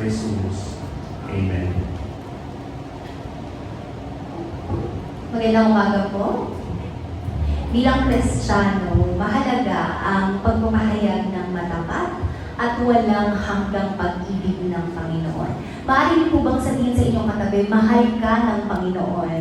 Jesus. Amen. Magandang umaga po. Bilang Kristiyano, mahalaga ang pagpapahayag ng matapat at walang hanggang pag-ibig ng Panginoon. Maaari niyo po bang sabihin sa inyong katabi, mahal ka ng Panginoon?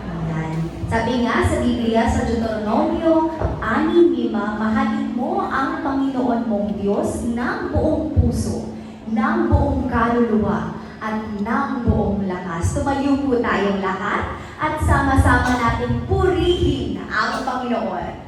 Ayan. Sabi nga sa Biblia, sa Deuteronomio 6:5, mahalin mo ang Panginoon mong Diyos ng buong puso, ng buong kaluluwa, at ng buong lakas. Tumayo po tayong lahat at sama-sama natin purihin ang Panginoon.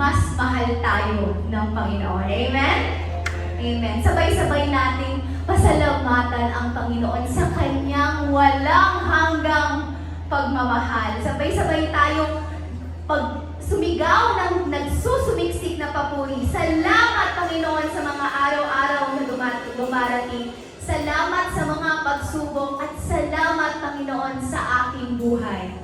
mas mahal tayo ng Panginoon. Amen? Amen. Sabay-sabay nating pasalamatan ang Panginoon sa Kanyang walang hanggang pagmamahal. Sabay-sabay tayong sumigaw ng nagsusumiksik na papuri. Salamat, Panginoon, sa mga araw-araw na dumarating. Salamat sa mga pagsubok at salamat, Panginoon, sa aking buhay.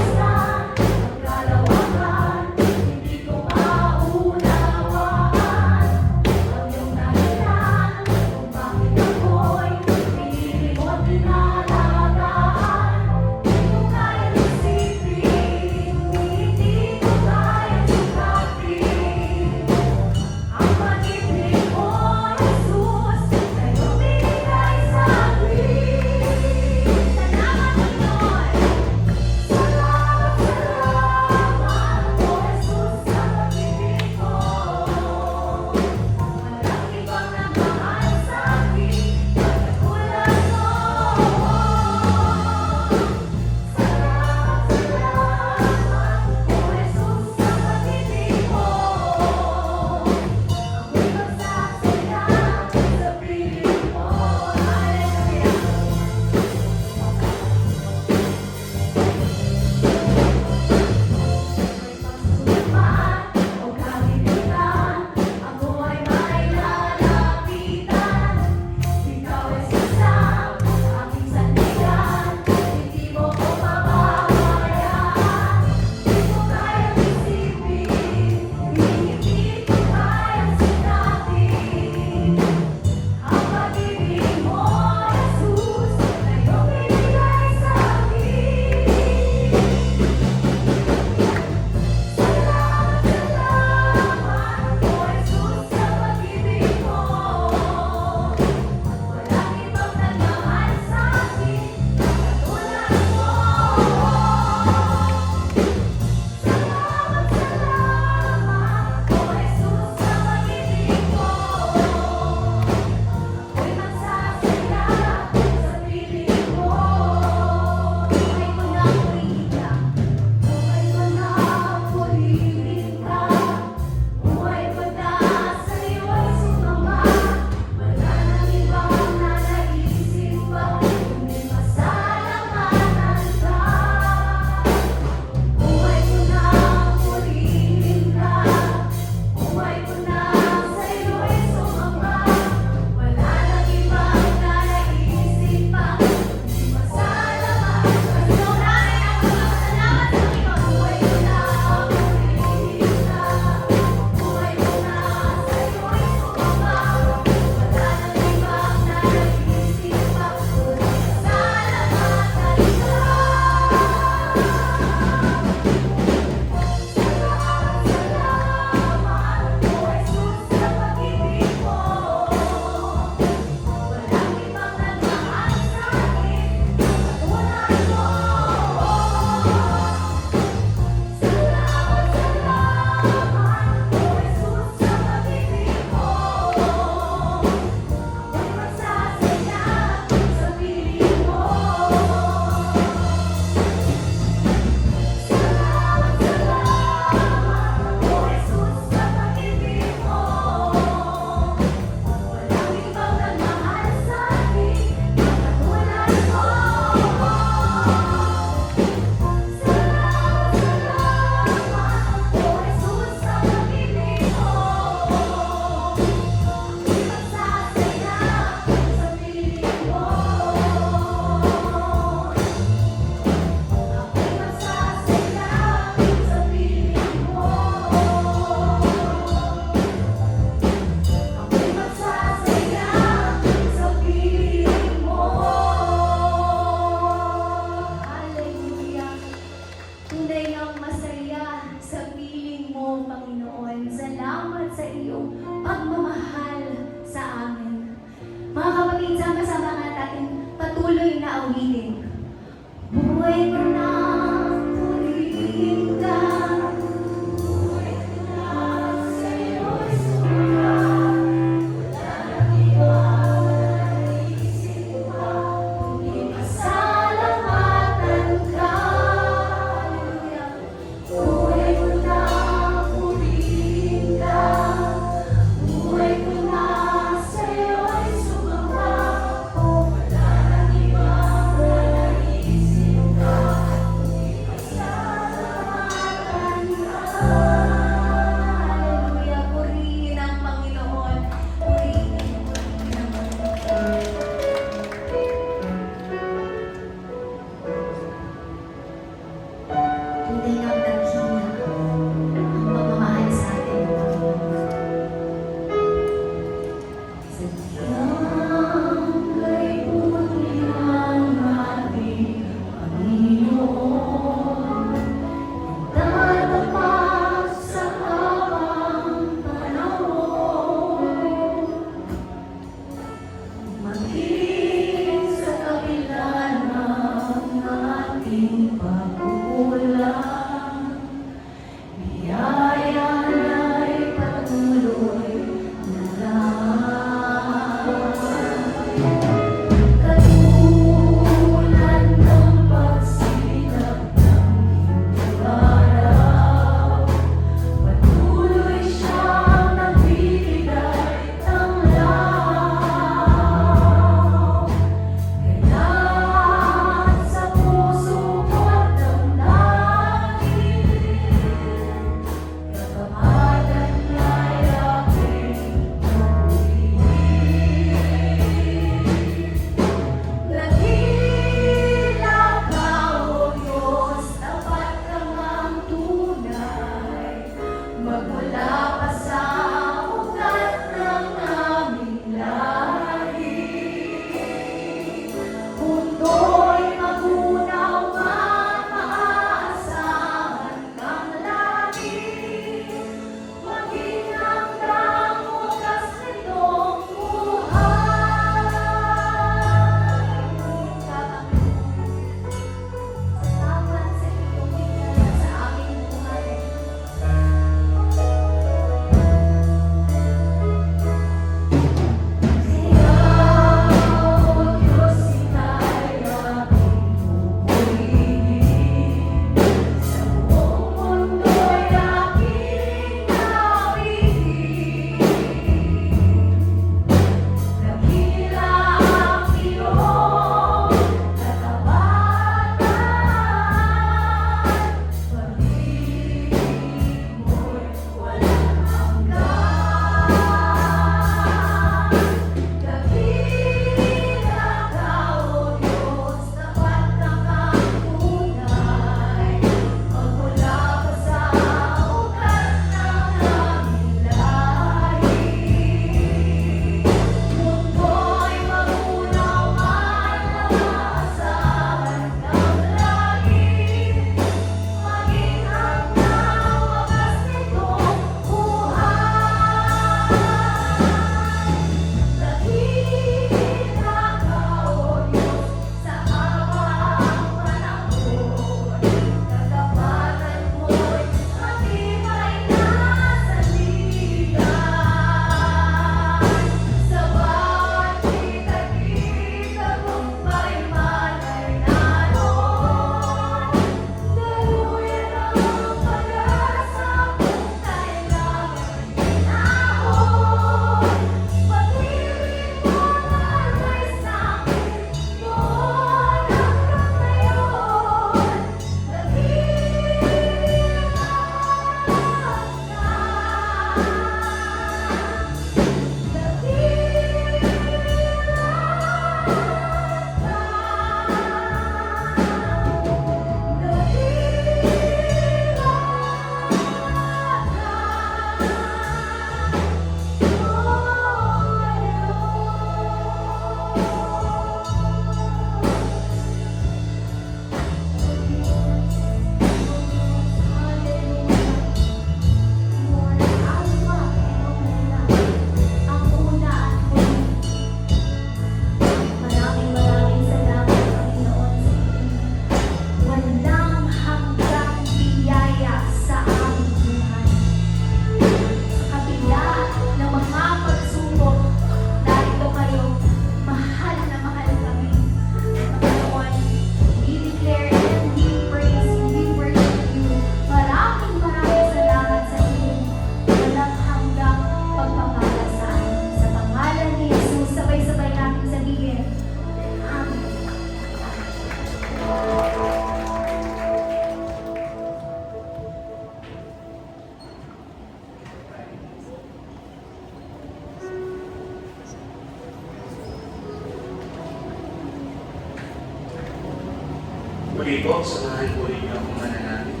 Muli po, samahan po ninyo akong manalangin.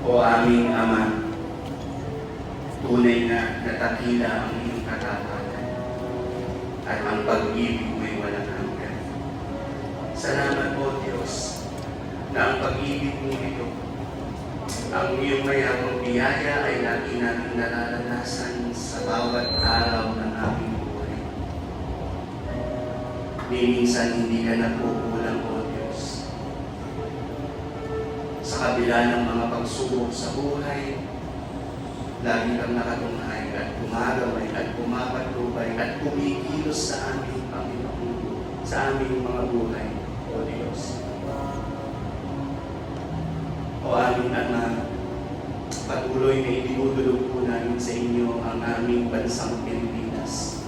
O aming Ama, tunay na natakila ang iyong katapatan at ang pag-ibig mo'y walang hanggan. Salamat po, Diyos, na ang pag-ibig mo ito, ang iyong mayamang biyaya ay lagi namin nararanasan sa bawat araw ng aming buhay. Minsan hindi ka nagkukulang, O Diyos. Sa kabila ng mga pagsubok sa buhay, lagi kang nakatunghay at gumagaway at pumapatubay at kumikilos sa aming Panginoon, sa aming mga buhay, O Diyos. O aming Ama, patuloy na idinudulog po namin sa inyo ang aming bansang Pilipinas.